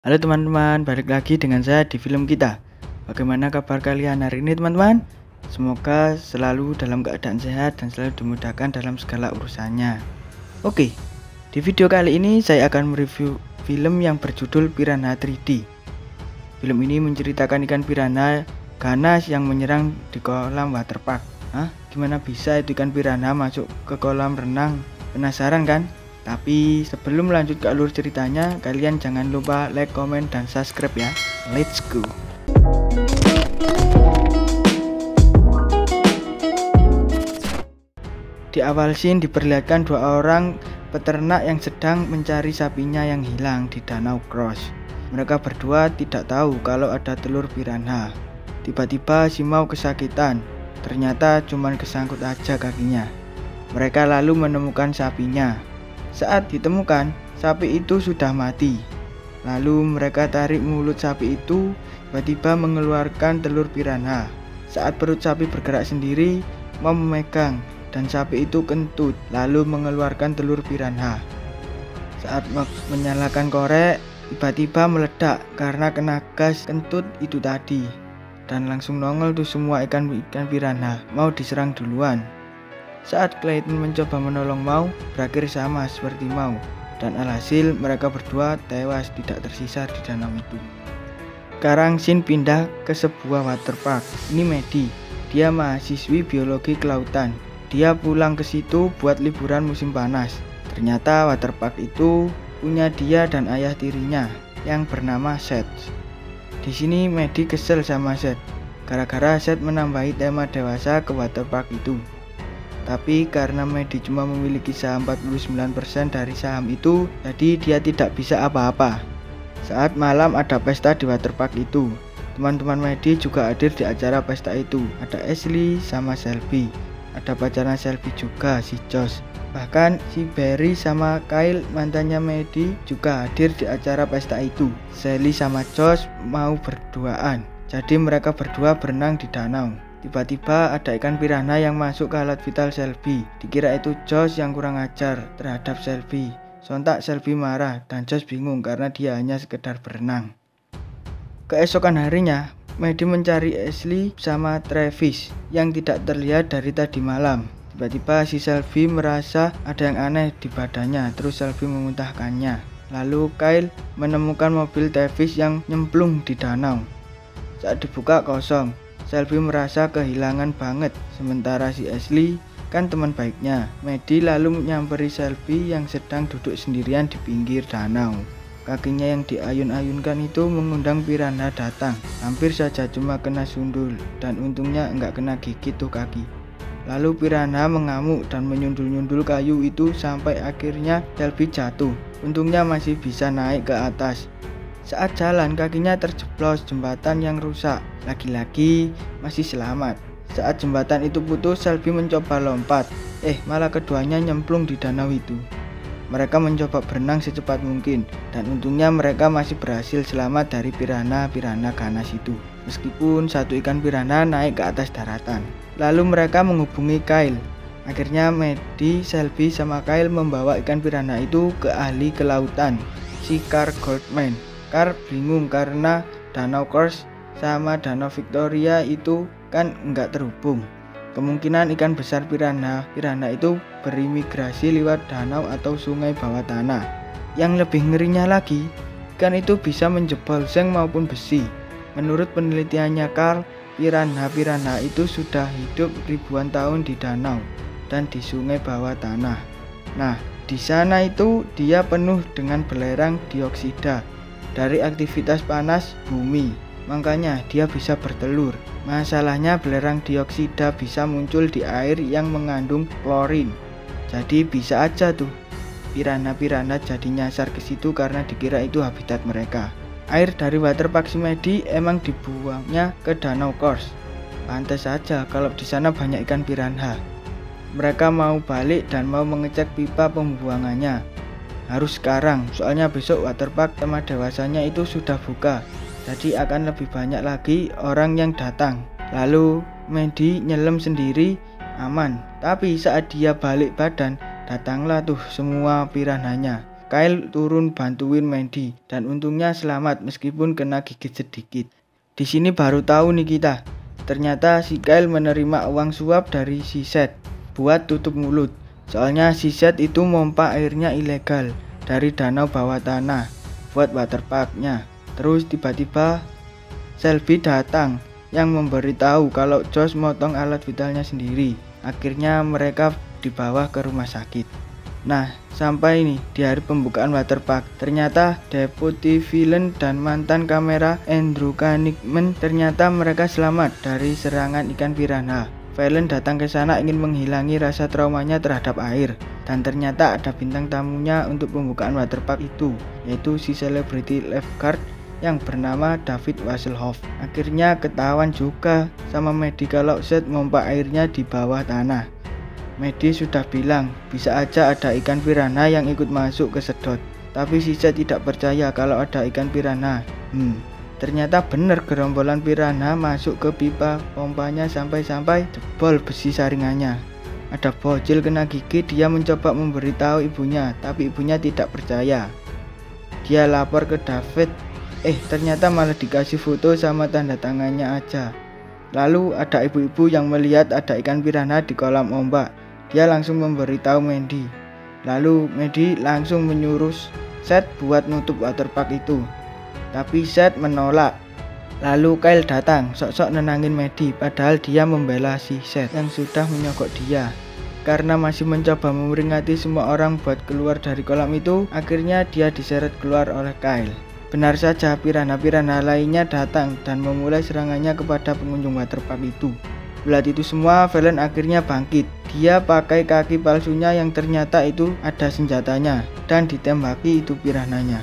Halo teman-teman, balik lagi dengan saya di film kita. Bagaimana kabar kalian hari ini teman-teman? Semoga selalu dalam keadaan sehat dan selalu dimudahkan dalam segala urusannya. Oke, di video kali ini saya akan mereview film yang berjudul Piranha 3D. Film ini menceritakan ikan piranha ganas yang menyerang di kolam waterpark. Gimana bisa itu ikan piranha masuk ke kolam renang? Penasaran kan? Tapi sebelum lanjut ke alur ceritanya, kalian jangan lupa like, comment, dan subscribe ya. Let's go. Di awal scene diperlihatkan dua orang peternak yang sedang mencari sapinya yang hilang di Danau Cross. Mereka berdua tidak tahu kalau ada telur piranha. Tiba-tiba si Mau kesakitan. Ternyata cuma kesangkut aja kakinya. Mereka lalu menemukan sapinya. Saat ditemukan, sapi itu sudah mati. Lalu mereka tarik mulut sapi itu, tiba-tiba mengeluarkan telur piranha. Saat perut sapi bergerak sendiri, Mau memegang, dan sapi itu kentut, lalu mengeluarkan telur piranha. Saat menyalakan korek, tiba-tiba meledak karena kena gas kentut itu tadi. Dan langsung nongol tuh semua ikan piranha, Mau diserang duluan. Saat Clayton mencoba menolong Mau, berakhir sama seperti Mau, dan alhasil mereka berdua tewas tidak tersisa di danau itu. Sekarang scene pindah ke sebuah waterpark. Ini Maddie, dia mahasiswi biologi kelautan. Dia pulang ke situ buat liburan musim panas. Ternyata waterpark itu punya dia dan ayah tirinya yang bernama Seth. Di sini Maddie kesel sama Seth, gara-gara Seth menambahi tema dewasa ke waterpark itu. Tapi karena Maddie cuma memiliki saham 49% dari saham itu, jadi dia tidak bisa apa-apa. Saat malam ada pesta di waterpark itu. Teman-teman Maddie juga hadir di acara pesta itu. Ada Ashley sama Shelby. Ada pacarnya Shelby juga, si Josh. Bahkan si Barry sama Kyle, mantannya Maddie, juga hadir di acara pesta itu. Sally sama Josh mau berduaan, jadi mereka berdua berenang di danau. Tiba-tiba ada ikan piranha yang masuk ke alat vital Shelby. Dikira itu Josh yang kurang ajar terhadap Shelby. Sontak Shelby marah dan Josh bingung karena dia hanya sekedar berenang. Keesokan harinya, Maddie mencari Ashley sama Travis yang tidak terlihat dari tadi malam. Tiba-tiba si Shelby merasa ada yang aneh di badannya, terus Shelby memuntahkannya. Lalu Kyle menemukan mobil Travis yang nyemplung di danau. Saat dibuka kosong. Shelby merasa kehilangan banget, sementara si Ashley kan teman baiknya. Maddie lalu menyamperin Shelby yang sedang duduk sendirian di pinggir danau. Kakinya yang diayun-ayunkan itu mengundang piranha datang. Hampir saja cuma kena sundul, dan untungnya enggak kena gigit tuh kaki. Lalu piranha mengamuk dan menyundul-nyundul kayu itu sampai akhirnya Shelby jatuh. Untungnya masih bisa naik ke atas. Saat jalan kakinya terjeblos jembatan yang rusak. Lagi-lagi masih selamat. Saat jembatan itu putus, Shelby mencoba lompat. Malah keduanya nyemplung di danau itu. Mereka mencoba berenang secepat mungkin, dan untungnya mereka masih berhasil selamat dari piranha ganas itu. Meskipun satu ikan piranha naik ke atas daratan. Lalu mereka menghubungi Kyle. Akhirnya Maddie, Shelby, sama Kyle membawa ikan piranha itu ke ahli kelautan, si Carl Goldman. Carl bingung karena Danau Cross sama Danau Victoria itu kan enggak terhubung. Kemungkinan ikan besar piranha itu berimigrasi lewat danau atau sungai bawah tanah. Yang lebih ngerinya lagi, ikan itu bisa menjebol seng maupun besi. Menurut penelitiannya Carl, piranha itu sudah hidup ribuan tahun di danau dan di sungai bawah tanah. Nah, di sana itu dia penuh dengan belerang dioksida dari aktivitas panas bumi, makanya dia bisa bertelur. Masalahnya belerang dioksida bisa muncul di air yang mengandung klorin. Jadi bisa aja tuh piranha jadi nyasar ke situ karena dikira itu habitat mereka. Air dari waterpark si Maddie emang dibuangnya ke Danau Cross. Pantes saja kalau di sana banyak ikan piranha. Mereka mau balik dan mau mengecek pipa pembuangannya. Harus sekarang, soalnya besok waterpark tema dewasanya itu sudah buka. Jadi akan lebih banyak lagi orang yang datang. Lalu Maddie nyelam sendiri aman. Tapi saat dia balik badan, datanglah tuh semua piranhanya. Kyle turun bantuin Mandy dan untungnya selamat meskipun kena gigit sedikit. Di sini baru tahu nih kita, ternyata si Kyle menerima uang suap dari si Seth buat tutup mulut. Soalnya si Seth itu mompa airnya ilegal dari danau bawah tanah buat waterparknya. Terus tiba-tiba Shelby datang yang memberitahu kalau Josh motong alat vitalnya sendiri. Akhirnya mereka dibawa ke rumah sakit. Nah, sampai nih di hari pembukaan waterpark, ternyata Deputy Villain dan mantan kamera Andrew Cunningman ternyata mereka selamat dari serangan ikan piranha. Villain datang ke sana ingin menghilangi rasa traumanya terhadap air, dan ternyata ada bintang tamunya untuk pembukaan waterpark itu, yaitu si celebrity lifeguard yang bernama David Hasselhoff. Akhirnya ketahuan juga sama Mandy kalau Seth mompa airnya di bawah tanah. Mandy sudah bilang bisa aja ada ikan piranha yang ikut masuk ke sedot, tapi si Seth tidak percaya kalau ada ikan piranha. Ternyata bener gerombolan piranha masuk ke pipa pompanya sampai-sampai jebol besi saringannya. Ada bocil kena gigit, dia mencoba memberitahu ibunya, tapi ibunya tidak percaya. Dia lapor ke David, ternyata malah dikasih foto sama tanda tangannya aja. Lalu ada ibu-ibu yang melihat ada ikan piranha di kolam ombak. Dia langsung memberitahu Mandy. Lalu Mandy langsung menyuruh Seth buat nutup waterpark itu. Tapi Seth menolak. Lalu Kyle datang sok-sok nenangin Mandy, padahal dia membela si Seth yang sudah menyogok dia. Karena masih mencoba memeringati semua orang buat keluar dari kolam itu, akhirnya dia diseret keluar oleh Kyle. Benar saja, piranha-piranha lainnya datang dan memulai serangannya kepada pengunjung waterpark itu. Melihat itu semua, Villain akhirnya bangkit. Dia pakai kaki palsunya yang ternyata itu ada senjatanya dan ditembaki itu piranhanya.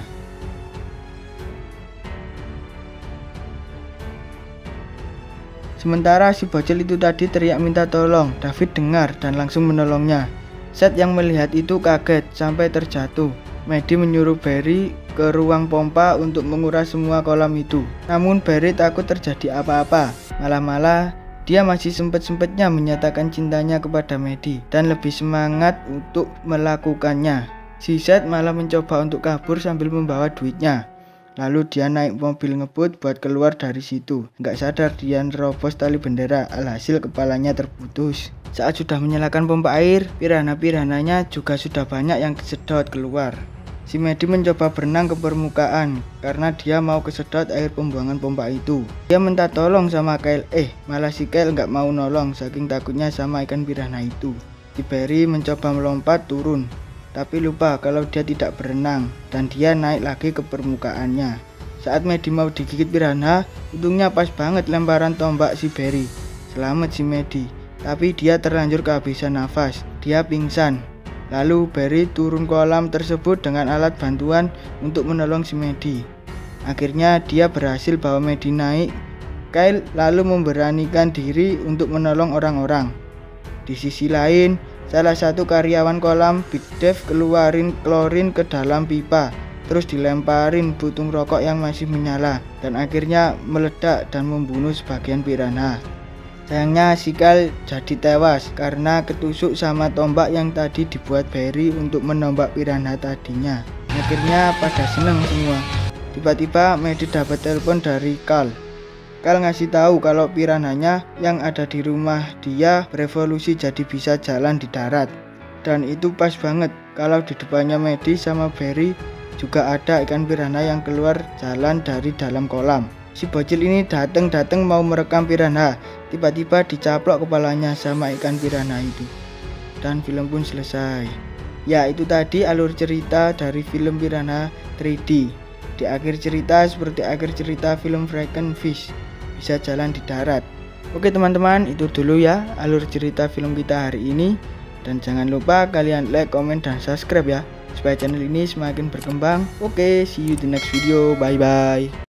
Sementara si bocil itu tadi teriak minta tolong, David dengar dan langsung menolongnya. Seth yang melihat itu kaget sampai terjatuh. Mandy menyuruh Barry ke ruang pompa untuk menguras semua kolam itu. Namun Barry takut terjadi apa-apa. Malah dia masih sempat-sempatnya menyatakan cintanya kepada Mandy dan lebih semangat untuk melakukannya. Si Seth malah mencoba untuk kabur sambil membawa duitnya. Lalu dia naik mobil ngebut buat keluar dari situ. Nggak sadar dia nerobos tali bendera, alhasil kepalanya terputus. Saat sudah menyalakan pompa air, piranha-piranhanya juga sudah banyak yang kesedot keluar. Si Mandy mencoba berenang ke permukaan karena dia mau kesedot air pembuangan pompa itu. Dia minta tolong sama Kyle, malah si Kyle nggak mau nolong saking takutnya sama ikan piranha itu. Si Barry mencoba melompat turun, tapi lupa kalau dia tidak berenang dan dia naik lagi ke permukaannya. Saat Mandy mau digigit piranha, untungnya pas banget lemparan tombak si Barry. Selamat si Mandy, tapi dia terlanjur kehabisan nafas. Dia pingsan. Lalu Barry turun kolam tersebut dengan alat bantuan untuk menolong si Mandy. Akhirnya dia berhasil bawa Mandy naik. Kyle lalu memberanikan diri untuk menolong orang-orang. Di sisi lain, salah satu karyawan kolam Big Dave keluarin klorin ke dalam pipa, terus dilemparin putung rokok yang masih menyala dan akhirnya meledak dan membunuh sebagian piranha. Sayangnya si Kyle jadi tewas karena ketusuk sama tombak yang tadi dibuat Barry untuk menombak piranha tadinya. Akhirnya pada seneng semua. Tiba-tiba Mandy dapat telepon dari Kyle. Kyle ngasih tahu kalau piranhanya yang ada di rumah dia berevolusi jadi bisa jalan di darat. Dan itu pas banget kalau di depannya Mandy sama Barry juga ada ikan piranha yang keluar jalan dari dalam kolam. Si bocil ini dateng mau merekam piranha, tiba-tiba dicaplok kepalanya sama ikan piranha itu. Dan film pun selesai. Ya, itu tadi alur cerita dari film Piranha 3D. Di akhir cerita seperti akhir cerita film Frankenfish, bisa jalan di darat. Oke teman-teman, itu dulu ya alur cerita film kita hari ini. Dan jangan lupa kalian like, comment, dan subscribe ya, supaya channel ini semakin berkembang. Oke, see you di next video, bye bye.